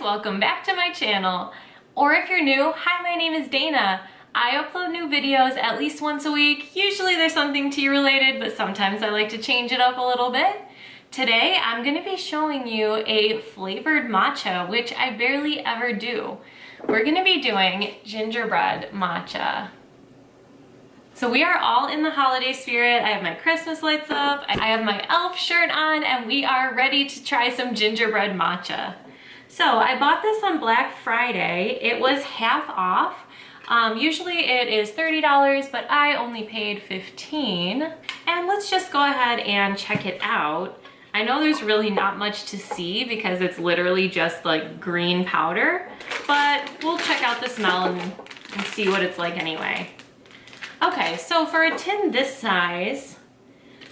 welcome back to my channel. Or if you're new, hi, my name is Dana. I upload new videos at least once a week. Usually there's something tea related, but sometimes I like to change it up a little bit. Today I'm going to be showing you a flavored matcha, which I barely ever do. We're going to be doing gingerbread matcha. So we are all in the holiday spirit. I have my Christmas lights up, I have my elf shirt on, and we are ready to try some gingerbread matcha. So I bought this on Black Friday. It was half off. Usually it is $30, but I only paid $15. And let's just go ahead and check it out. I know there's really not much to see because it's literally just like green powder, but we'll check out the smell and see what it's like anyway. Okay, so for a tin this size,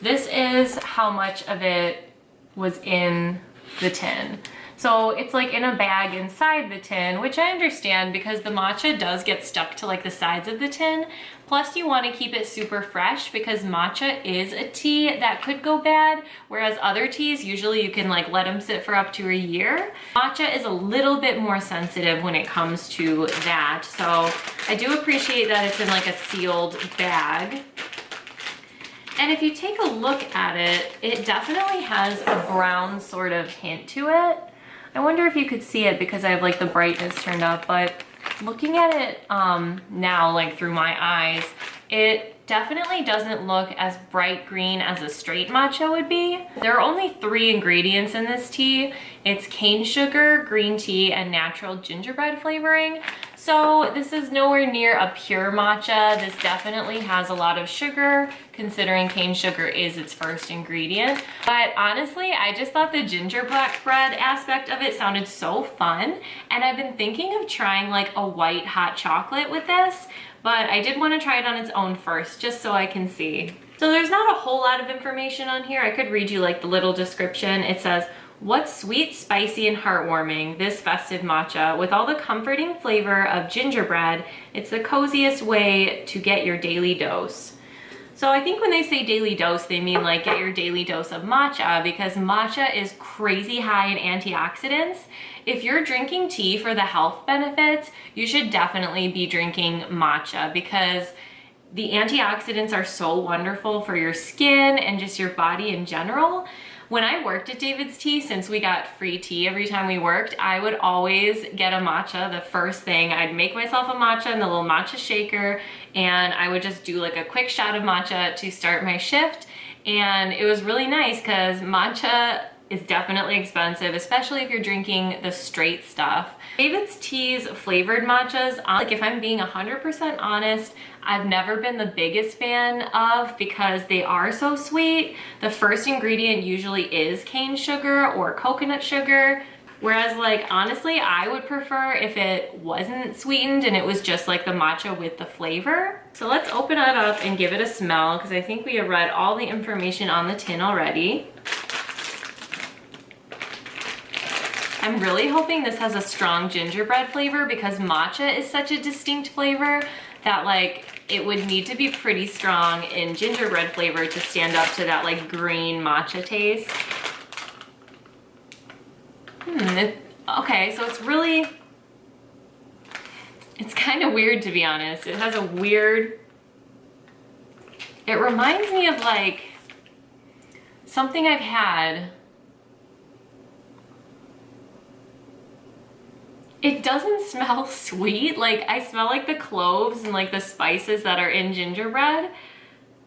this is how much of it was in the tin. So it's like in a bag inside the tin, which I understand because the matcha does get stuck to like the sides of the tin. Plus you want to keep it super fresh because matcha is a tea that could go bad, whereas other teas, usually you can like let them sit for up to a year. Matcha is a little bit more sensitive when it comes to that. So I do appreciate that it's in like a sealed bag. And if you take a look at it, it definitely has a brown sort of hint to it. I wonder if you could see it because I have like the brightness turned up, but looking at it now, like through my eyes, it definitely doesn't look as bright green as a straight matcha would be. There are only 3 ingredients in this tea. It's cane sugar, green tea, and natural gingerbread flavoring. So this is nowhere near a pure matcha. This definitely has a lot of sugar, considering cane sugar is its first ingredient. But honestly, I just thought the gingerbread aspect of it sounded so fun. And I've been thinking of trying like a white hot chocolate with this, but I did want to try it on its own first, just so I can see. So there's not a whole lot of information on here. I could read you like the little description. It says, "What's sweet, spicy, and heartwarming, this festive matcha. With all the comforting flavor of gingerbread, it's the coziest way to get your daily dose." So I think when they say daily dose, they mean like get your daily dose of matcha, because matcha is crazy high in antioxidants. If you're drinking tea for the health benefits, you should definitely be drinking matcha because the antioxidants are so wonderful for your skin and just your body in general. When I worked at DAVIDSTea, since we got free tea every time we worked, I would always get a matcha the first thing. I'd make myself a matcha in the little matcha shaker, and I would just do like a quick shot of matcha to start my shift. And it was really nice because matcha is definitely expensive, especially if you're drinking the straight stuff. DAVIDSTea's flavored matchas, like if I'm being 100% honest, I've never been the biggest fan of because they are so sweet. The first ingredient usually is cane sugar or coconut sugar, whereas like honestly, I would prefer if it wasn't sweetened and it was just like the matcha with the flavor. So let's open it up and give it a smell because I think we have read all the information on the tin already. I'm really hoping this has a strong gingerbread flavor because matcha is such a distinct flavor that like it would need to be pretty strong in gingerbread flavor to stand up to that like green matcha taste. Okay, so it's kind of weird to be honest. It has a weird, it reminds me of like something I've had. It doesn't smell sweet. Like I smell like the cloves and like the spices that are in gingerbread,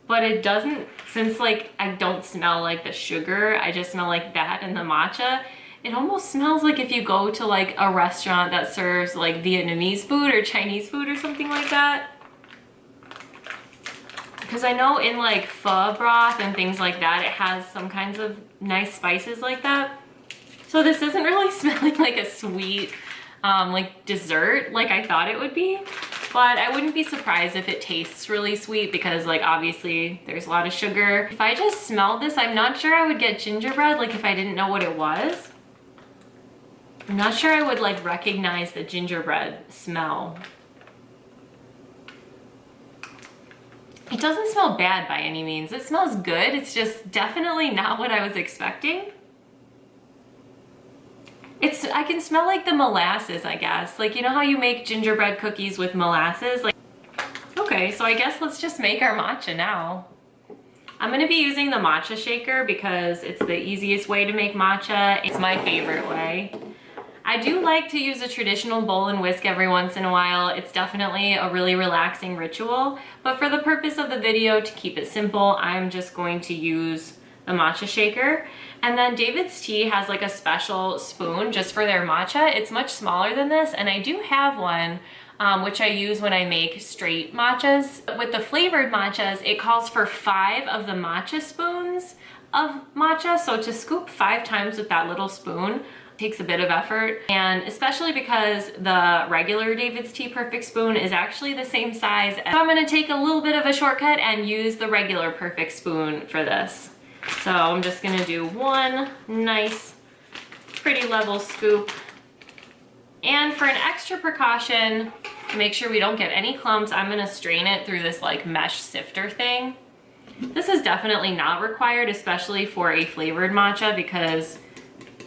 but it doesn't, since like I don't smell like the sugar, I just smell like that and the matcha. It almost smells like if you go to like a restaurant that serves like Vietnamese food or Chinese food or something like that. Because I know in like pho broth and things like that, it has some kinds of nice spices like that. So this isn't really smelling like a sweet like dessert like I thought it would be, but I wouldn't be surprised if it tastes really sweet because like obviously there's a lot of sugar. If I just smelled this, I'm not sure I would get gingerbread like if I didn't know what it was. I'm not sure I would like recognize the gingerbread smell. It doesn't smell bad by any means. It smells good. It's just definitely not what I was expecting. I can smell like the molasses, I guess. Like, you know how you make gingerbread cookies with molasses? Like, okay, so I guess let's just make our matcha now. I'm gonna be using the matcha shaker because it's the easiest way to make matcha. It's my favorite way. I do like to use a traditional bowl and whisk every once in a while. It's definitely a really relaxing ritual, but for the purpose of the video, to keep it simple, I'm just going to use the matcha shaker. And then DAVIDSTea has like a special spoon just for their matcha. It's much smaller than this, and I do have one which I use when I make straight matchas. With the flavored matchas, it calls for 5 of the matcha spoons of matcha, so to scoop 5 times with that little spoon takes a bit of effort, and especially because the regular DAVIDSTea Perfect Spoon is actually the same size. So I'm gonna take a little bit of a shortcut and use the regular Perfect Spoon for this. So I'm just gonna do one nice, pretty level scoop. And for an extra precaution, to make sure we don't get any clumps, I'm gonna strain it through this like mesh sifter thing. This is definitely not required, especially for a flavored matcha, because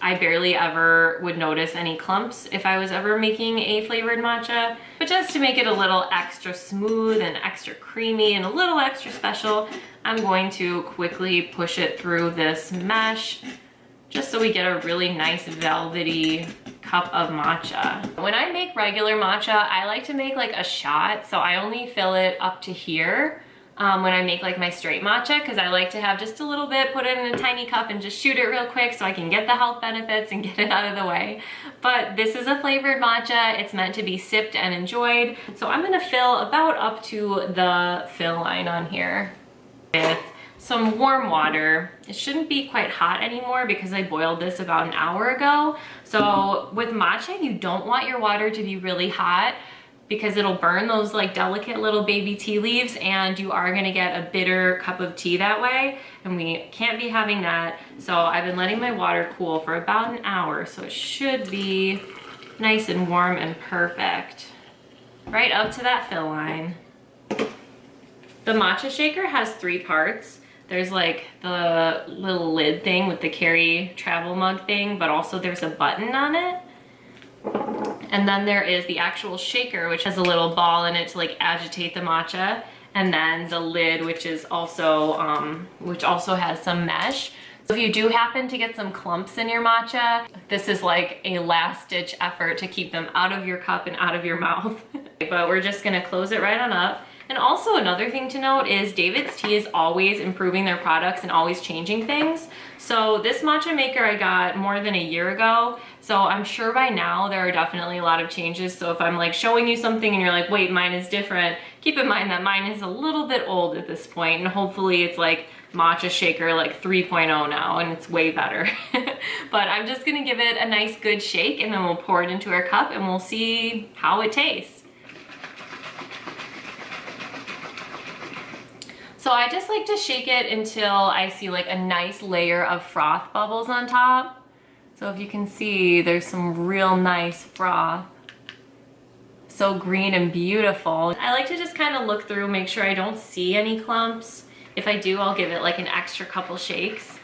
I barely ever would notice any clumps if I was ever making a flavored matcha. But just to make it a little extra smooth and extra creamy and a little extra special, I'm going to quickly push it through this mesh just so we get a really nice velvety cup of matcha. When I make regular matcha, I like to make like a shot, so I only fill it up to here. When I make like my straight matcha, because I like to have just a little bit, put it in a tiny cup and just shoot it real quick so I can get the health benefits and get it out of the way. But this is a flavored matcha. It's meant to be sipped and enjoyed. So I'm gonna fill about up to the fill line on here with some warm water. It shouldn't be quite hot anymore because I boiled this about an hour ago. So with matcha, you don't want your water to be really hot, because it'll burn those like delicate little baby tea leaves, and you are gonna get a bitter cup of tea that way, and we can't be having that. So I've been letting my water cool for about an hour, so it should be nice and warm and perfect. Right up to that fill line. The matcha shaker has 3 parts. There's like the little lid thing with the carry travel mug thing, but also there's a button on it. And then there is the actual shaker, which has a little ball in it to like agitate the matcha. And then the lid, which is also, has some mesh. So if you do happen to get some clumps in your matcha, this is like a last ditch effort to keep them out of your cup and out of your mouth. But we're just gonna close it right on up. And also another thing to note is DAVIDSTea is always improving their products and always changing things. So this matcha maker I got more than a year ago. So I'm sure by now there are definitely a lot of changes. So if I'm like showing you something and you're like, wait, mine is different, keep in mind that mine is a little bit old at this point, and hopefully it's like matcha shaker like 3.0 now and it's way better. But I'm just gonna give it a nice good shake, and then we'll pour it into our cup and we'll see how it tastes. So I just like to shake it until I see like a nice layer of froth bubbles on top. So if you can see, there's some real nice froth. So green and beautiful. I like to just kind of look through, make sure I don't see any clumps. If I do, I'll give it like an extra couple shakes.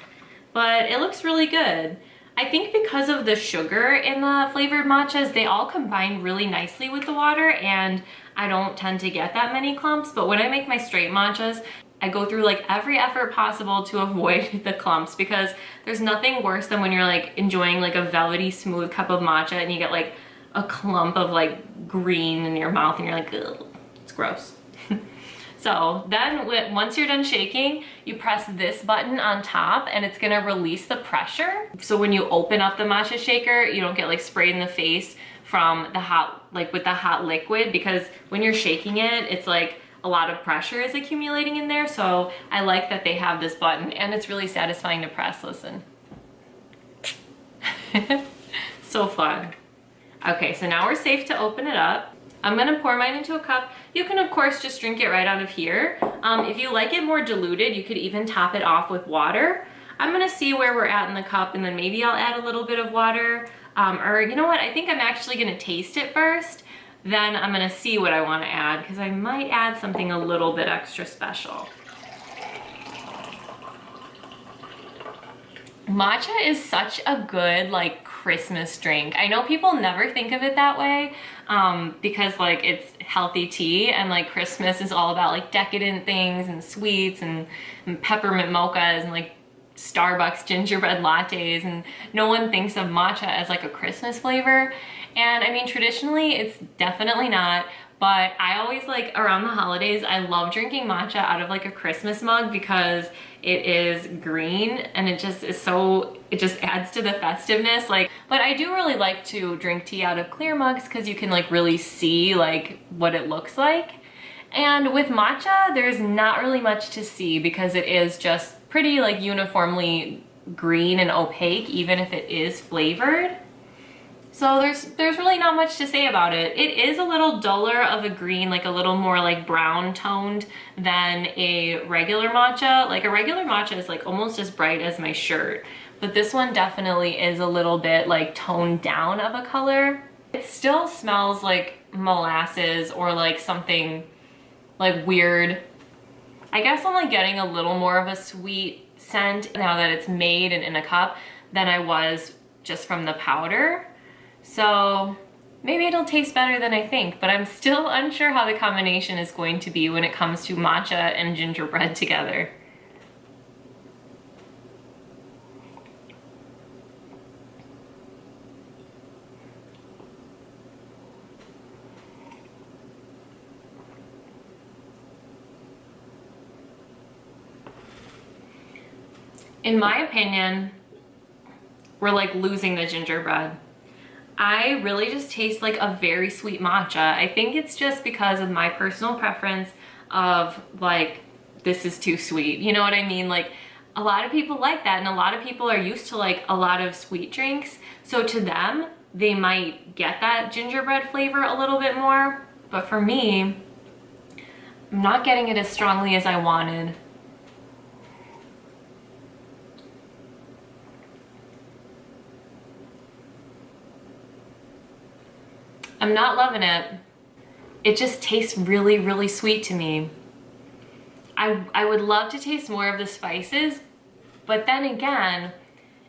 But it looks really good. I think because of the sugar in the flavored matchas, they all combine really nicely with the water, and I don't tend to get that many clumps. But when I make my straight matchas, I go through like every effort possible to avoid the clumps, because there's nothing worse than when you're like enjoying like a velvety smooth cup of matcha and you get like a clump of like green in your mouth and you're like, ugh, it's gross. So then once you're done shaking, you press this button on top and it's gonna release the pressure. So when you open up the matcha shaker, you don't get like sprayed in the face from the hot, like with the hot liquid, because when you're shaking it, it's like a lot of pressure is accumulating in there. So I like that they have this button, and it's really satisfying to press. Listen. So fun. Okay, so now we're safe to open it up. I'm gonna pour mine into a cup. You can of course just drink it right out of here. If you like it more diluted, you could even top it off with water. I'm gonna see where we're at in the cup, and then maybe I'll add a little bit of water. Or you know what, I think I'm actually gonna taste it first. Then I'm gonna see what I wanna add, because I might add something a little bit extra special. Matcha is such a good, like, Christmas drink. I know people never think of it that way because like it's healthy tea and like Christmas is all about like decadent things and sweets and peppermint mochas and like Starbucks gingerbread lattes, and no one thinks of matcha as like a Christmas flavor. And I mean, traditionally it's definitely not, but I always like around the holidays, I love drinking matcha out of like a Christmas mug because it is green and it just is so, it just adds to the festiveness. Like, but I do really like to drink tea out of clear mugs because you can like really see like what it looks like. And with matcha, there's not really much to see because it is just pretty like uniformly green and opaque, even if it is flavored. So there's really not much to say about it. It is a little duller of a green, like a little more like brown toned than a regular matcha. Like a regular matcha is like almost as bright as my shirt, but this one definitely is a little bit like toned down of a color. It still smells like molasses or like something like weird. I guess I'm like getting a little more of a sweet scent now that it's made and in a cup than I was just from the powder. So maybe it'll taste better than I think, but I'm still unsure how the combination is going to be when it comes to matcha and gingerbread together. In my opinion, we're like losing the gingerbread. I really just taste like a very sweet matcha. I think it's just because of my personal preference of like, this is too sweet. You know what I mean? Like a lot of people like that, and a lot of people are used to like a lot of sweet drinks. So to them, they might get that gingerbread flavor a little bit more. But for me, I'm not getting it as strongly as I wanted. I'm not loving it. It just tastes really, really sweet to me. I would love to taste more of the spices, but then again,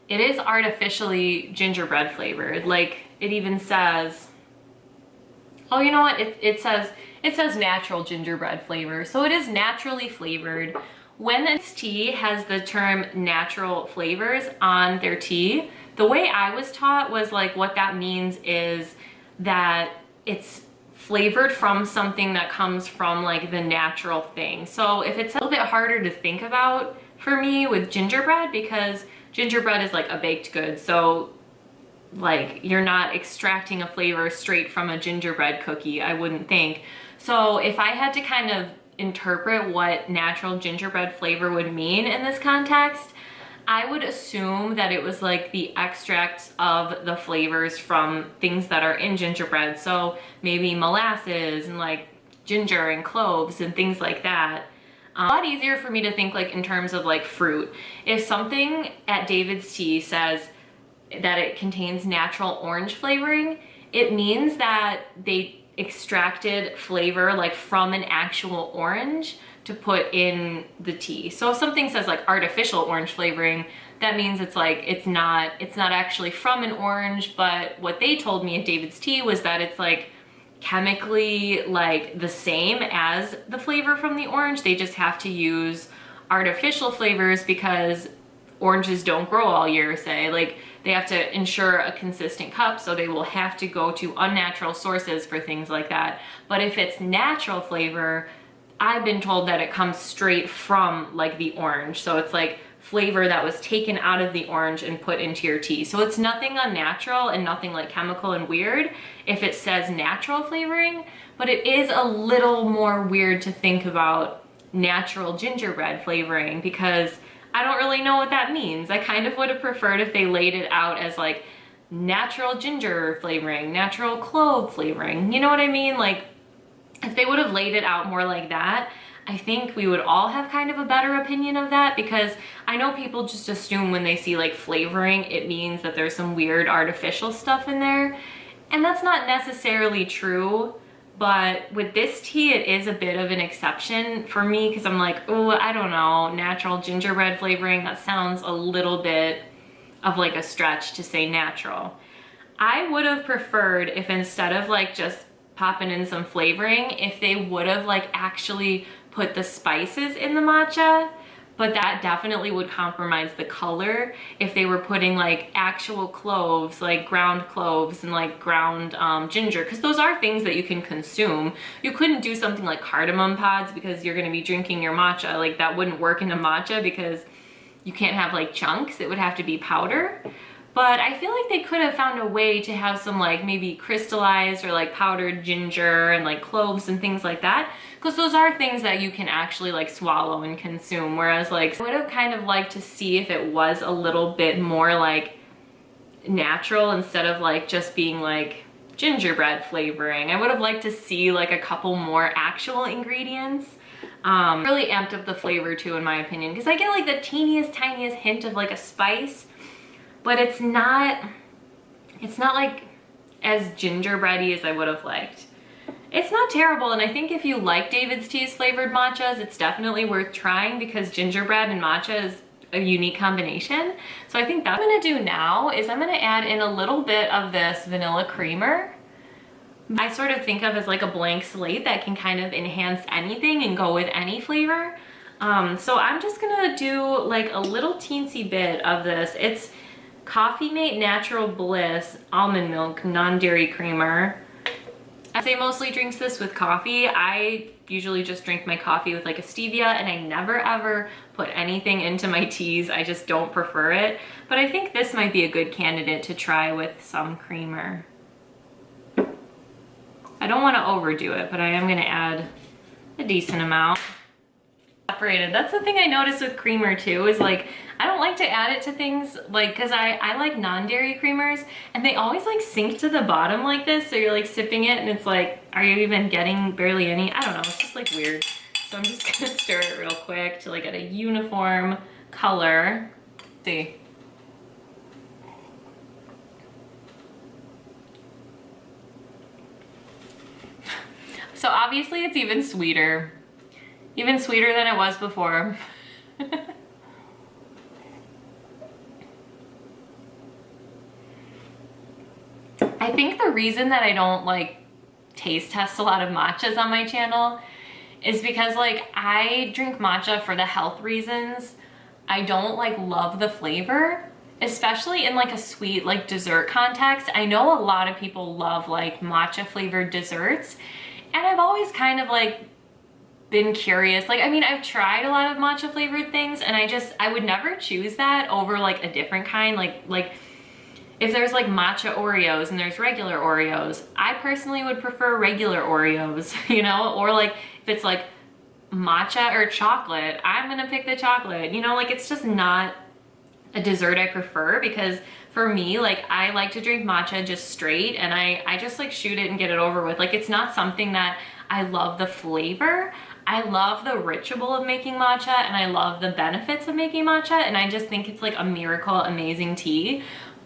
it is artificially gingerbread flavored. Like it even says, oh, you know what? It says natural gingerbread flavor. So it is naturally flavored. When this tea has the term natural flavors on their tea, the way I was taught was like what that means is that it's flavored from something that comes from like the natural thing. So if it's a little bit harder to think about for me with gingerbread, because gingerbread is like a baked good, so like you're not extracting a flavor straight from a gingerbread cookie, I wouldn't think. So if I had to kind of interpret what natural gingerbread flavor would mean in this context, I would assume that it was like the extracts of the flavors from things that are in gingerbread. So maybe molasses and like ginger and cloves and things like that. A lot easier for me to think like in terms of like fruit. If something at DAVIDSTea says that it contains natural orange flavoring, it means that they extracted flavor like from an actual orange to put in the tea. So if something says like artificial orange flavoring, that means it's like it's not actually from an orange, but what they told me at DAVIDSTea was that it's like chemically like the same as the flavor from the orange. They just have to use artificial flavors because oranges don't grow all year, say. Like they have to ensure a consistent cup, so they will have to go to unnatural sources for things like that. But if it's natural flavor, I've been told that it comes straight from like the orange. So it's like flavor that was taken out of the orange and put into your tea. So it's nothing unnatural and nothing like chemical and weird if it says natural flavoring, but it is a little more weird to think about natural gingerbread flavoring because I don't really know what that means. I kind of would have preferred if they laid it out as like natural ginger flavoring, natural clove flavoring. You know what I mean? Like if they would have laid it out more like that, I think we would all have kind of a better opinion of that, because I know people just assume when they see like flavoring, it means that there's some weird artificial stuff in there. And that's not necessarily true. But with this tea, it is a bit of an exception for me because I'm like, oh, I don't know, natural gingerbread flavoring, that sounds a little bit of like a stretch to say natural. I would have preferred if instead of like just popping in some flavoring, if they would have like actually put the spices in the matcha, but that definitely would compromise the color if they were putting like actual cloves, like ground cloves and like ground ginger, because those are things that you can consume. You couldn't do something like cardamom pods because you're gonna be drinking your matcha. Like that wouldn't work in a matcha because you can't have like chunks, it would have to be powder. But I feel like they could have found a way to have some like maybe crystallized or like powdered ginger and like cloves and things like that, because those are things that you can actually like swallow and consume. Whereas like I would have kind of liked to see if it was a little bit more like natural instead of like just being like gingerbread flavoring. I would have liked to see like a couple more actual ingredients. Really amped up the flavor too, in my opinion, because I get like the teeniest tiniest hint of like a spice, but it's not like as gingerbready as I would have liked. It's not terrible, and I think if you like DAVIDSTea's flavored matchas, it's definitely worth trying because gingerbread and matcha is a unique combination. So I think that's what I'm gonna do now is I'm gonna add in a little bit of this vanilla creamer. I sort of think of as like a blank slate that can kind of enhance anything and go with any flavor. So I'm just gonna do like a little teensy bit of this. It's Coffee Mate Natural Bliss Almond Milk Non-Dairy Creamer. I say mostly drinks this with coffee. I usually just drink my coffee with like a stevia, and I never ever put anything into my teas. I just don't prefer it. But I think this might be a good candidate to try with some creamer. I don't want to overdo it, but I am going to add a decent amount. Separated. That's the thing I noticed with creamer too, is like I don't like to add it to things like, because I like non-dairy creamers and they always like sink to the bottom like this, so you're like sipping it and it's like, are you even getting barely any? I don't know, it's just like weird. So I'm just gonna stir it real quick to like get a uniform color. Let's see. So obviously it's even sweeter than it was before. I think the reason that I don't like taste test a lot of matchas on my channel is because like I drink matcha for the health reasons. I don't like love the flavor, especially in like a sweet like dessert context. I know a lot of people love like matcha flavored desserts, and I've always kind of like been curious. Like, I mean, I've tried a lot of matcha flavored things and I would never choose that over like a different kind. Like if there's like matcha Oreos and there's regular Oreos, I personally would prefer regular Oreos, you know? Or like if it's like matcha or chocolate, I'm gonna pick the chocolate, you know? Like it's just not a dessert I prefer, because for me, like I like to drink matcha just straight and I just like shoot it and get it over with. Like it's not something that I love the flavor. I love the ritual of making matcha and I love the benefits of making matcha, and I just think it's like a miracle, amazing tea,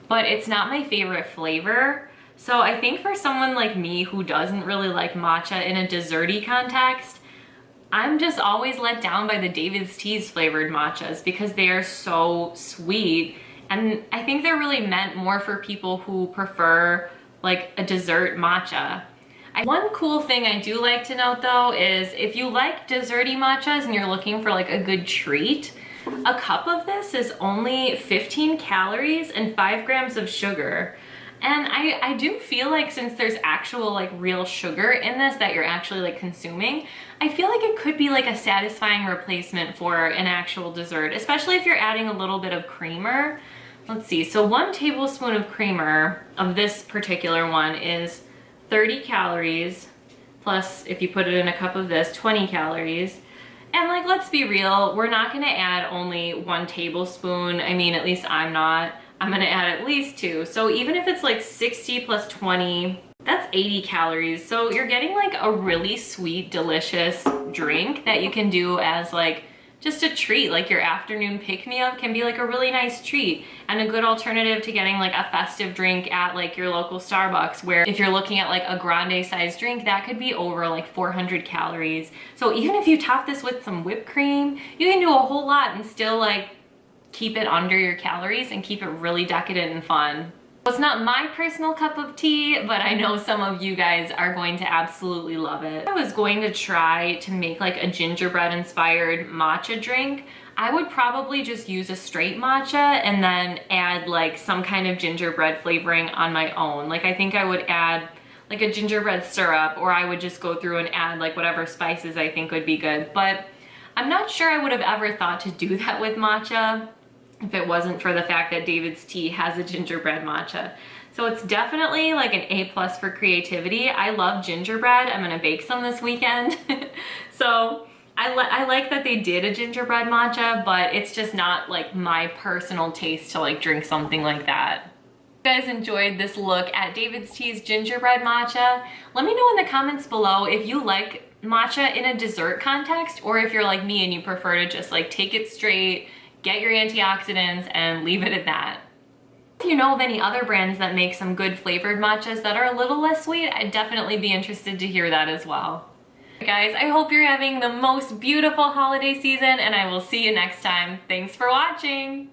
but it's not my favorite flavor. So I think for someone like me who doesn't really like matcha in a desserty context, I'm just always let down by the DAVIDSTea's flavored matchas because they are so sweet, and I think they're really meant more for people who prefer like a dessert matcha. One cool thing I do like to note though is if you like desserty matchas and you're looking for like a good treat, a cup of this is only 15 calories and 5 grams of sugar. And I do feel like since there's actual like real sugar in this that you're actually like consuming, I feel like it could be like a satisfying replacement for an actual dessert, especially if you're adding a little bit of creamer. Let's see, so 1 tablespoon of creamer of this particular one is 30 calories, plus if you put it in a cup of this, 20 calories. And like, let's be real, we're not gonna add only 1 tablespoon. I mean, at least I'm not. I'm gonna add at least 2. So even if it's like 60 plus 20, that's 80 calories. So you're getting like a really sweet, delicious drink that you can do as like just a treat. Like your afternoon pick-me-up can be like a really nice treat and a good alternative to getting like a festive drink at like your local Starbucks, where if you're looking at like a grande size drink, that could be over like 400 calories. So even if you top this with some whipped cream, you can do a whole lot and still like keep it under your calories and keep it really decadent and fun. It's not my personal cup of tea, but I know some of you guys are going to absolutely love it. I was going to try to make like a gingerbread inspired matcha drink. I would probably just use a straight matcha and then add like some kind of gingerbread flavoring on my own. Like I think I would add like a gingerbread syrup, or I would just go through and add like whatever spices I think would be good. But I'm not sure I would have ever thought to do that with matcha if it wasn't for the fact that DAVIDSTea has a gingerbread matcha. So it's definitely like an A+ for creativity. I love gingerbread. I'm gonna bake some this weekend. So I like that they did a gingerbread matcha, but it's just not like my personal taste to like drink something like that. If you guys enjoyed this look at DAVIDSTEA's gingerbread matcha, let me know in the comments below if you like matcha in a dessert context, or if you're like me and you prefer to just like take it straight, get your antioxidants, and leave it at that. If you know of any other brands that make some good flavored matchas that are a little less sweet, I'd definitely be interested to hear that as well. Guys, I hope you're having the most beautiful holiday season, and I will see you next time. Thanks for watching!